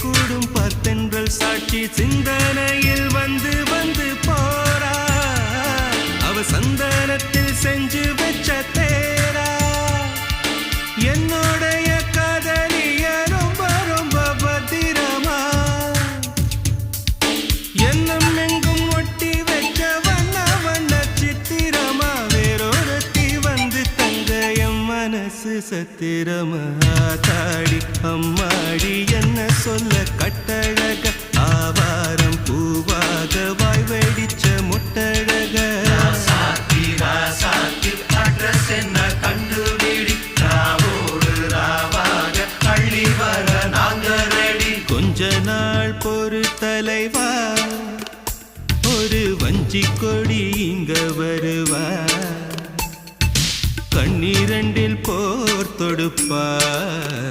கூடும் பத்தென்றல் சாட்சி சிந்தனையில் வந்து வந்து போறா அவ சந்தனத்தில் செஞ்சு வச்ச தேரா என்னோடைய காதலிய ரொம்ப ரொம்ப பத்திரமா என்னும் எங்கும் ஒட்டி வைக்க வண்ண வண்ண சித்திரமா வேறொருத்தி வந்து தங்க என் மனசு சத்திரமா தாடி அம்மாடி என்ன சொல்ல கட்டழக ஆவாரம் பூவாக வாய் வெடிச்ச முட்டழக அட்ரஸ் என்ன கண்டுபிடி ராவோடு ராவாக அள்ளி வர நாங்க ரெடி கொஞ்ச நாள் பொறு தலைவா ஒரு வஞ்சி கொடி இங்க வருவா கண்ணீரண்டில் போர் தொடுப்பா